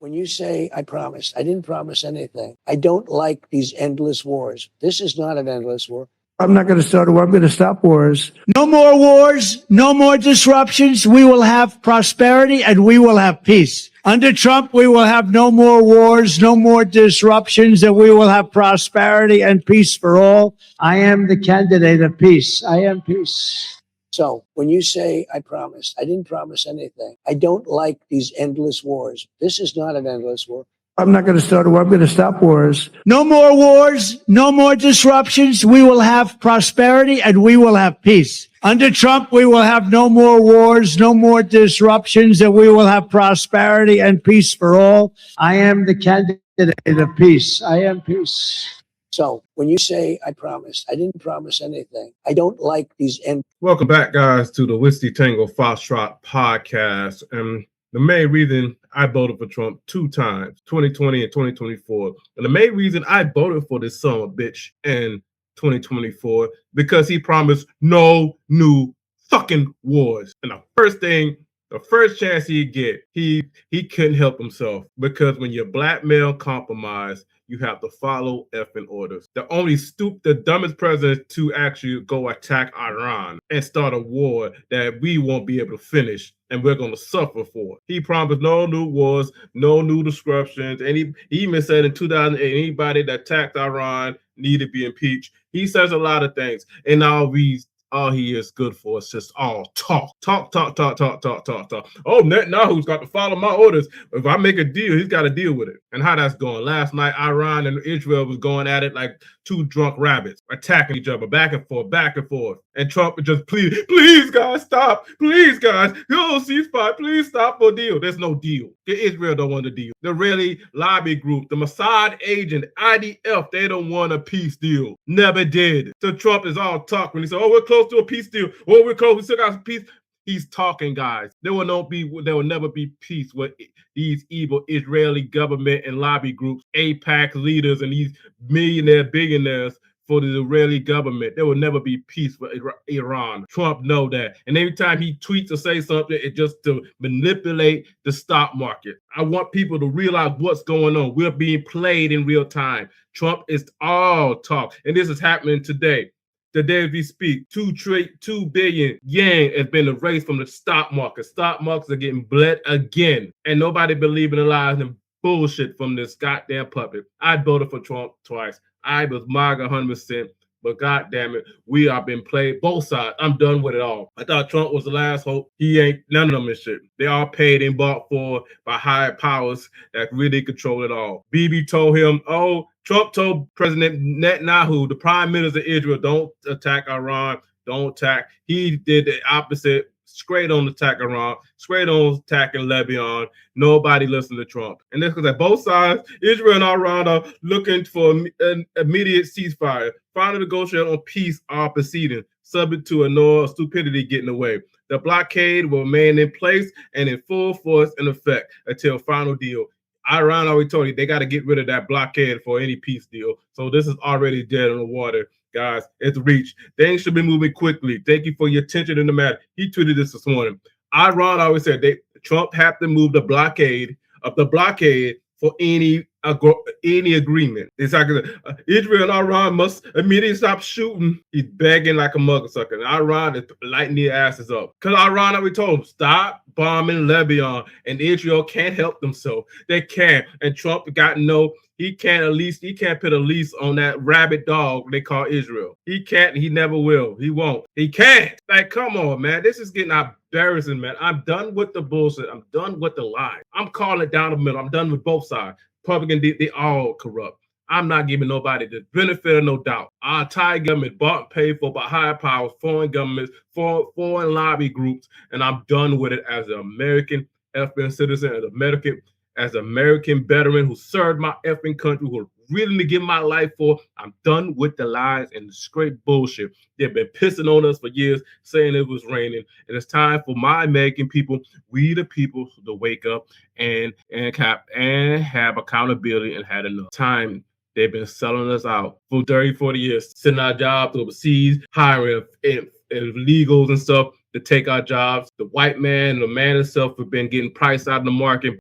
When you say, I promised, I didn't promise anything. I don't like these endless wars. This is not an endless war. I'm not going to start a war. I'm going to stop wars. No more wars, no more disruptions. We will have prosperity and we will have peace. Under Trump, we will have no more wars, no more disruptions, and we will have prosperity and peace for all. I am the candidate of peace. I am peace. So when you say, I promised, I didn't promise anything. I don't like these endless wars. This is not an endless war. I'm not going to start a war. I'm going to stop wars. No more wars, no more disruptions. We will have prosperity and we will have peace. Under Trump, we will have no more wars, no more disruptions, and we will have prosperity and peace for all. I am the candidate of peace. I am peace. So when you say, I promised, I didn't promise anything. I don't like these Welcome back, guys, to the Whiskey Tango Foxtrot podcast. The main reason I voted for Trump 2 times, 2020 and 2024. And the main reason I voted for this son of a bitch in 2024, because he promised no new fucking wars. And the first chance he'd get, he couldn't help himself. Because when you're blackmail compromised, you have to follow effing orders. The dumbest president to actually go attack Iran and start a war that we won't be able to finish and we're going to suffer for. He promised no new wars, no new disruptions. And he even said in 2008, anybody that attacked Iran need to be impeached. He says a lot of things. And all he is good for is just all talk. Oh, Netanyahu's got to follow my orders. If I make a deal, he's got to deal with it. And how that's going. Last night, Iran and Israel was going at it like two drunk rabbits, attacking each other, back and forth. And Trump would just please, guys, stop. Please, guys, go ceasefire. Please stop for a deal. There's no deal. Israel don't want a deal. The Israeli lobby group, the Mossad agent, IDF, they don't want a peace deal. Never did. So Trump is all talk when he said, oh, we're close to a peace deal. Oh, we're close. We still got peace. He's talking, guys. There will never be peace with these evil Israeli government and lobby groups, AIPAC leaders, and these billionaires for the Israeli government. There will never be peace with Iran. Trump know that. And every time he tweets or say something, it's just to manipulate the stock market. I want people to realize what's going on. We're being played in real time. Trump is all talk. And this is happening today. Today, as we speak, 2 billion yen has been erased from the stock market. Stock markets are getting bled again. And nobody believing the lies and bullshit from this goddamn puppet. I voted for Trump twice. I was MAGA 100%. But God damn it, we are being played both sides. I'm done with it all. I thought Trump was the last hope. He ain't none of them and shit. They are paid and bought for by higher powers that really control it all. Bibi told him, Trump told President Netanyahu, the prime minister of Israel, don't attack Iran, don't attack. He did the opposite, straight on attack Iran, straight on attacking Lebanon. Nobody listened to Trump. And this because at both sides, Israel and Iran are looking for an immediate ceasefire. Final negotiation on peace are proceeding, subject to a stupidity getting away. The blockade will remain in place and in full force in effect until final deal. Iran already told you they got to get rid of that blockade for any peace deal. So this is already dead in the water, guys. It's reached. Things should be moving quickly. Thank you for your attention in the matter. He tweeted this morning. Iran always said Trump had to move the blockade for any agreement. It's like Israel and Iran must immediately stop shooting. He's begging like a mother sucker. And Iran is lighting their asses up. Because Iran already told him, stop bombing Lebanon. And Israel can't help themselves. They can't. And Trump got he can't put a leash on that rabid dog they call Israel. He can't, he never will. He won't. He can't. Like, come on, man. This is getting embarrassing, man. I'm done with the bullshit. I'm done with the lie. I'm calling it down the middle. I'm done with both sides. Republican, they all corrupt. I'm not giving nobody the benefit of no doubt. Our entire government bought and paid for by higher powers, foreign governments, foreign lobby groups, and I'm done with it as an American effing citizen, as an American veteran who served my effing country, who willing to give my life for. I'm done with the lies and the straight bullshit. They've been pissing on us for years, saying it was raining. And it's time for my American people, we the people, to wake up and have accountability and had enough time. They've been selling us out for 30, 40 years, sending our jobs overseas, hiring illegals and stuff to take our jobs. The white man and the man himself have been getting priced out of the market,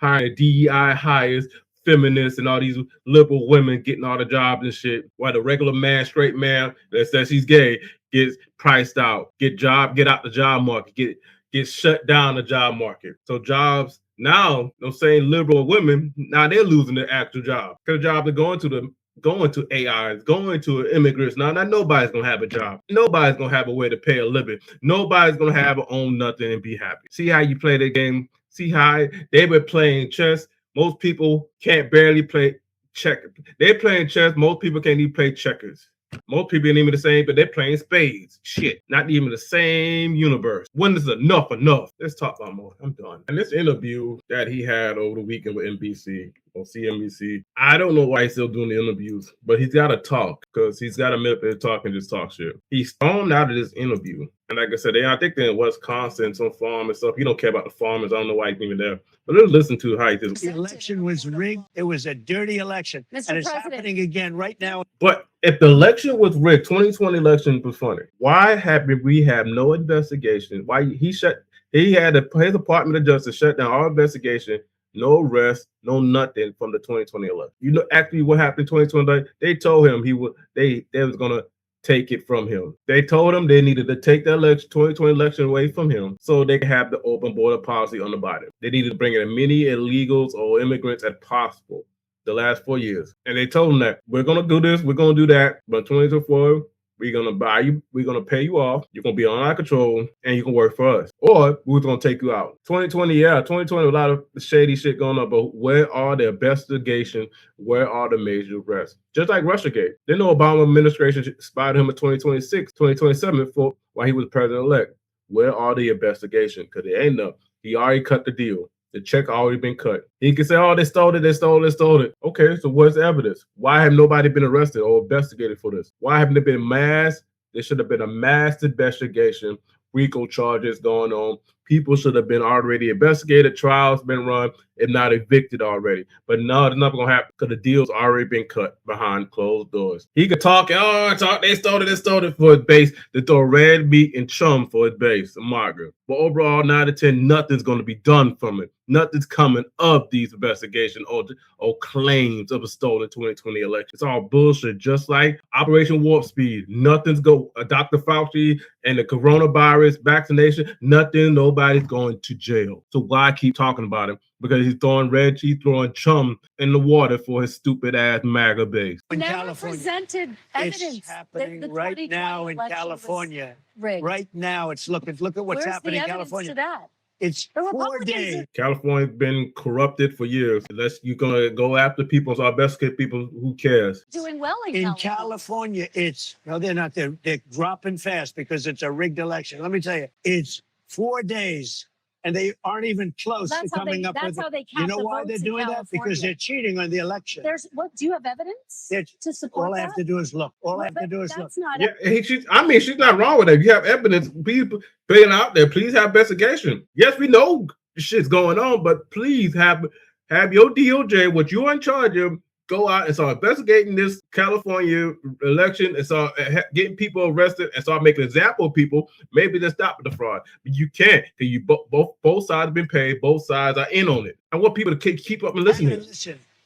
hiring DEI hires, feminists and all these liberal women getting all the jobs and shit, while the regular man, straight man that says he's gay gets priced out, get out the job market, get shut down the job market. So jobs now, those same liberal women, now they're losing their actual job because jobs are going to AIs, going to immigrants. Now nobody's gonna have a job. Nobody's gonna have a way to pay a living. Nobody's gonna have own nothing and be happy. See how you play the game? See how they were playing chess? Most people can't barely play checkers. They're playing chess. Most people can't even play checkers. Most people ain't even the same, but they're playing spades. Shit, not even the same universe. When is enough? Let's talk about more. I'm done. And this interview that he had over the weekend with NBC or CNBC, I don't know why he's still doing the interviews, but he's got to talk because he's got a minute to talk and just talk shit. He's stormed out of this interview. And like I said, I think they're in Wisconsin, some farm and stuff. He don't care about the farmers. I don't know why he's even there. But let's listen to how he did. The election was rigged. It was a dirty election. Mr. And it's President. happening again right now. But if the election was rigged, 2020 election was funny. Why haven't we have no investigation? Why his Department of Justice shut down all investigation, no arrest, no nothing from the 2020 election. You know, actually, what happened in 2020? They told him they was gonna take it from him. They told him they needed to take the 2020 election away from him so they could have the open border policy on the Biden. They needed to bring in as many illegals or immigrants as possible the last 4 years. And they told him that we're going to do this, we're going to do that, but 2024, we're going to buy you, we're going to pay you off, you're going to be on our control, and you can work for us. Or we're going to take you out. 2020, a lot of shady shit going on, but where are the investigations? Where are the major arrests? Just like Russiagate. They know Obama administration spied him in 2026, 2027 for while he was president-elect. Where are the investigations? Because they ain't enough. He already cut the deal. The check already been cut. He can say, oh, they stole it. Okay, so what's the evidence? Why have nobody been arrested or investigated for this? Why haven't there been there should have been a mass investigation, RICO charges going on. People should have been already investigated, trials been run, if not evicted already. But no, it's not going to happen because the deal's already been cut behind closed doors. He could talk, they stole it for his base, to throw red meat and chum for his base, Margaret. But overall, 9 to 10, nothing's going to be done from it. Nothing's coming of these investigations or claims of a stolen 2020 election. It's all bullshit, just like Operation Warp Speed. Nothing's Dr. Fauci and the coronavirus vaccination, nobody's going to jail. So why keep talking about him? Because he's throwing chum in the water for his stupid ass MAGA base. In Never California. presented evidence. It's happening that the right 2020 now in election was California. rigged. Right now, it's look at what's Where's happening the in evidence California. to that? It's The 4 Republicans days. California's been corrupted for years. Unless you're gonna go after people, so our best kid people, who cares? Doing well in In California. California, they're not. They're dropping fast because it's a rigged election. Let me tell you, it's 4 days, and they aren't even close to That's how coming up that's with. how they count You know the why votes they're in doing that? California. Because they're cheating on the election. Do you have evidence They're- to support All I that? have to do is look. All I have to But do is look. that's not Yeah, she's not wrong with that. If you have evidence, people putting out there, please have investigation. Yes, we know shit's going on, but please have your DOJ, what you're in charge of, go out and start investigating this California election and start getting people arrested and start making an example of people. Maybe they'll stop the fraud. But you can't, because you both sides have been paid, both sides are in on it. I want people to keep up and listen.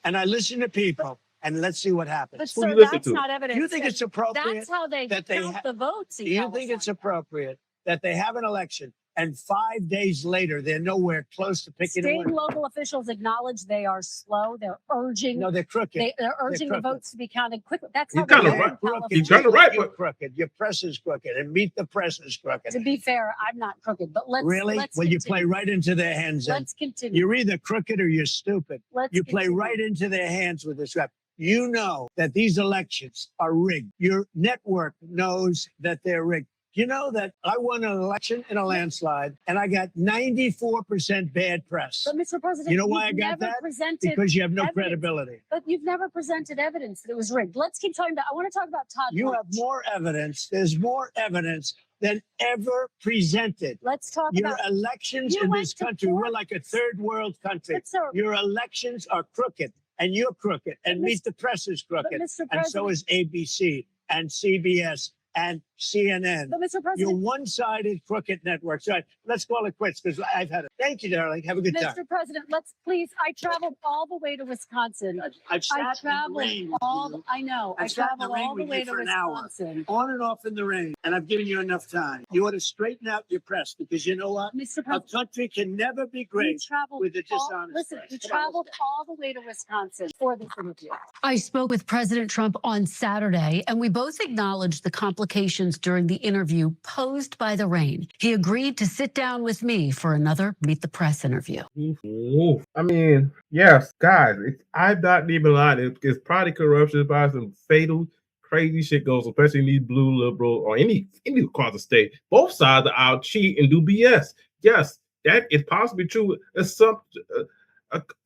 I listen to people, and let's see what happens. But Who you sir, listen that's to? not evidence. Do you think it's appropriate? That's how they that they count the votes in Do you think it's California. appropriate that they have an election and 5 days later they're nowhere close to picking a State winner? and local officials acknowledge they are slow. They're urging. No, they're crooked. They're urging the crooked. votes to be counted quickly. That's You're how they kinda do it in right. California. You're kinda right, You're but crooked. Your press is crooked, and Meet the Press is crooked. To be fair, I'm not crooked, but let's Really? Let's Well, you continue. play right into their hands. Then Let's continue. you're either crooked or you're stupid. Let's You play continue. right into their hands with this rap. You know that these elections are rigged. Your network knows that they're rigged. You know that I won an election in a landslide, and I got 94% bad press. But Mr. President, You know why I you've got never that? presented Because you have no evidence. credibility. But you've never presented evidence that it was rigged. Let's keep talking about. I want to talk about Todd. You have Blanche. more evidence. There's more evidence than ever presented. Let's talk Your about. elections You in went this to country, four- we're like a third world country. But sir, Your elections are crooked, and you're crooked, and But Meet the Press is crooked, Mr. and so President- is ABC and CBS and CNN. But Mr. Your President, one-sided crooked network. So let's call it quits because I've had it. Thank you, darling. Have a good time. Mr. President, let's please. I traveled all the way to Wisconsin. I've sat I in the traveled rain with you. I know. I I've sat in the traveled rain all the with way you to for an hour. Wisconsin. On and off in the rain, and I've given you enough time. You ought to straighten out your press because you know what? Mr. A President, country can never be we great traveled with a all, dishonest listen, press. we Come on, traveled all the way to Wisconsin for this interview. I spoke with President Trump on Saturday, and we both acknowledged the complications during the interview posed by the rain. He agreed to sit down with me for another Meet the Press interview. Oof. I mean, yes, guys, I'm not even lying. It's probably corruption by some fatal, crazy shit goes, especially in these blue liberal or any across the state. Both sides of our cheat and do BS. Yes, that is possibly true. It's some,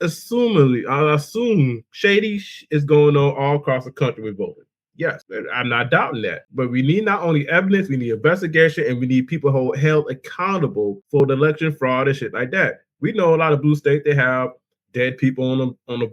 assumingly, I assume shady is going on all across the country with voting. Yes, I'm not doubting that. But we need not only evidence, we need investigation, and we need people held accountable for the election fraud and shit like that. We know a lot of blue states, they have dead people on the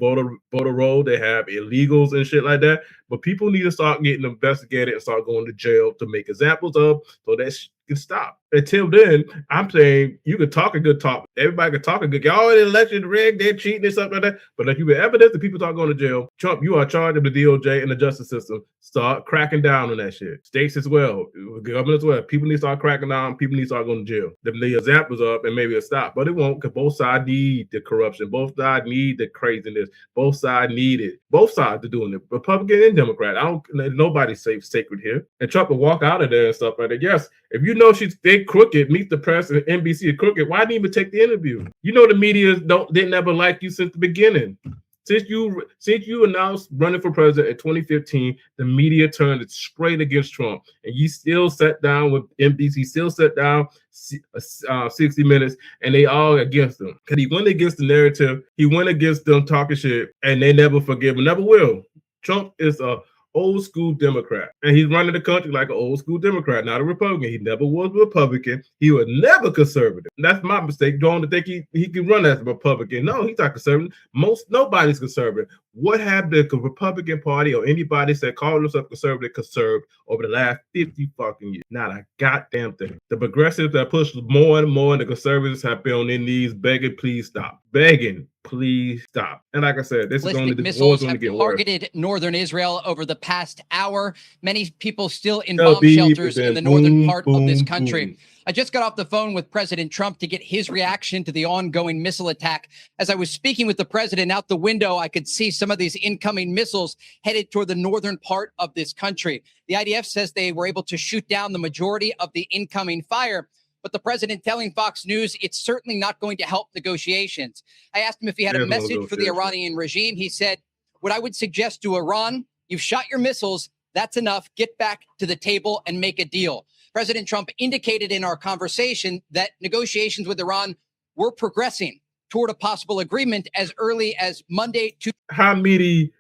voter roll. They have illegals and shit like that. But people need to start getting investigated and start going to jail to make examples of so that can stop. Until then, I'm saying you can talk a good talk. Everybody can talk a good. Oh, the election rigged, they're cheating and something like that. But if you have evidence that people start going to jail, Trump, you are charged of the DOJ and the justice system. Start cracking down on that shit. States as well, government as well. People need to start cracking down. People need to start going to jail. The examples up and maybe it'll stop. But it won't because both sides need the corruption. Both sides need the craziness. Both sides need it. Both sides are doing it. Republican and Democrat. Nobody's safe sacred here. And Trump will walk out of there and stuff like that. Yes, if you know they crooked, Meet the Press and NBC are crooked, why didn't you even take the interview? You know the media didn't ever like you since the beginning. Since you announced running for president in 2015, the media turned it straight against Trump, and you still sat down with NBC, still sat down 60 Minutes, and they all against him because he went against the narrative. He went against them talking shit, and they never forgive him, never will. Trump is a old school Democrat, and he's running the country like an old school Democrat, not a Republican. He never was a Republican. He was never conservative. That's my mistake, going to think he can run as a Republican. No, he's not conservative. Nobody's conservative. What have the Republican Party or anybody that called themselves conservative conserved over the last 50 fucking years? Not a goddamn thing. The progressives that push more and more, and the conservatives have been on their knees begging, please stop. Begging, please stop. And like I said, this is only the missiles have have targeted northern Israel over the past hour. Many people still in bomb shelters in the northern part of this country. I just got off the phone with President Trump to get his reaction to the ongoing missile attack. As I was speaking with the president out the window, I could see some of these incoming missiles headed toward the northern part of this country. The IDF says they were able to shoot down the majority of the incoming fire, but the president telling Fox News it's certainly not going to help negotiations. I asked him if he had a message for the Iranian regime. He said, what I would suggest to Iran, you've shot your missiles. That's enough. Get back to the table and make a deal. President Trump indicated in our conversation that negotiations with Iran were progressing toward a possible agreement as early as Monday. How many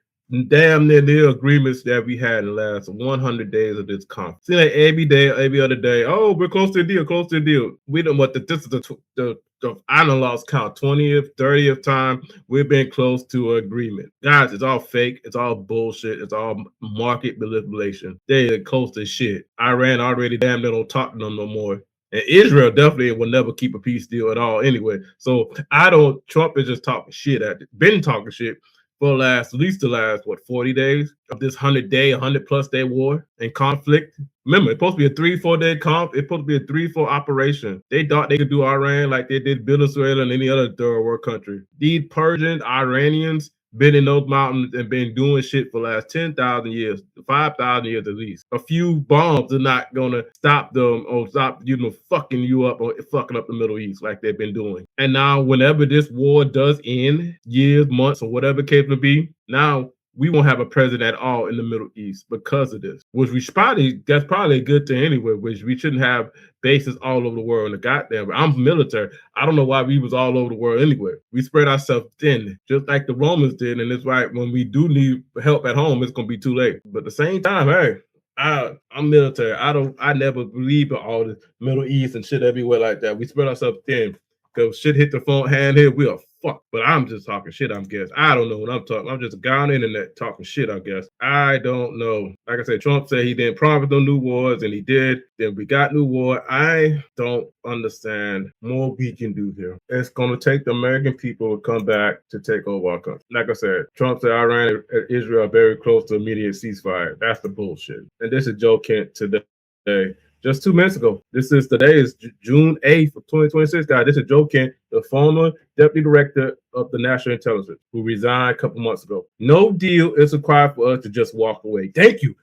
damn near agreements that we had in the last 100 days of this conference? See, like every day, every other day, oh, we're close to a deal, close to a deal. We don't want this is the I don't lost count 20th, 30th time we've been close to an agreement. Guys, it's all fake. It's all bullshit. It's all market manipulation. They're close to shit. Iran already damn near don't talk to them no more. And Israel definitely will never keep a peace deal at all anyway. So Trump is just talking shit been talking shit for at least the last 40 days of this 100+ day war and conflict. Remember, it's supposed to be a 3-4 day it's supposed to be a 3-4 operation. They thought they could do Iran like they did Venezuela and any other third world country. These Persian Iranians been in those mountains and been doing shit for the last 10,000 years, 5,000 years at least. A few bombs are not gonna stop them or stop fucking you up or fucking up the Middle East like they've been doing. And now, whenever this war does end, years, months, or whatever it may be, now we won't have a president at all in the Middle East because of this. Which that's probably a good thing anyway, which we shouldn't have bases all over the world in the goddamn. I'm military. I don't know why we was all over the world anyway. We spread ourselves thin, just like the Romans did, and it's right when we do need help at home, it's gonna be too late. But at the same time, hey, I'm military. I never believe in all the Middle East and shit everywhere like that. We spread ourselves thin. Because shit hit the phone hand here, we are fucked. But I'm just talking shit, I guess. I don't know what I'm talking. I'm just a guy on the internet talking shit, I guess. I don't know. Like I said, Trump said he didn't promise no new wars, and he did. Then we got new war. I don't understand more we can do here. It's going to take the American people to come back to take over our country. Like I said, Trump said Iran and Israel are very close to immediate ceasefire. That's the bullshit. And this is Joe Kent today. Just 2 minutes ago. Today is June 8th of 2026, guys. This is Joe Kent, the former deputy director of the National Intelligence, who resigned a couple months ago. No deal is required for us to just walk away. Thank you.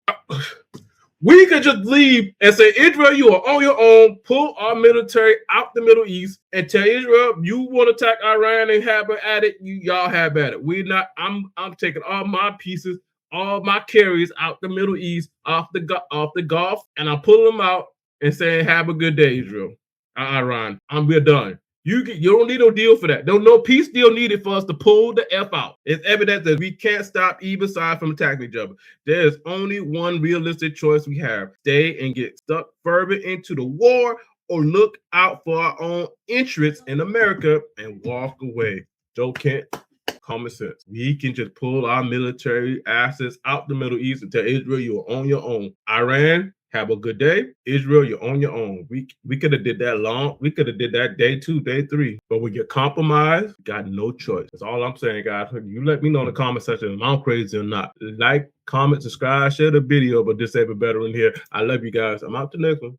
We could just leave and say, Israel, you are on your own. Pull our military out the Middle East and tell Israel, you want to attack Iran and have at it. Y'all have at it. We're not. I'm taking all my pieces, all my carriers out the Middle East, off the Gulf, and I'm pulling them out and saying, have a good day, Israel. Iran, we're done. You don't need no deal for that. No peace deal needed for us to pull the F out. It's evident that we can't stop either side from attacking each other. There's only one realistic choice we have. Stay and get stuck further into the war, or look out for our own interests in America and walk away. Joe Kent, common sense. We can just pull our military assets out the Middle East and tell Israel you're on your own. Iran, have a good day. Israel, you're on your own. We could have did that we could have did that day 2, day 3. But we get compromised, got no choice. That's all I'm saying, guys. You let me know in the comment section if I'm crazy or not. Like, comment, subscribe, share the video, but this ain't better in here. I love you guys. I'm out the next one.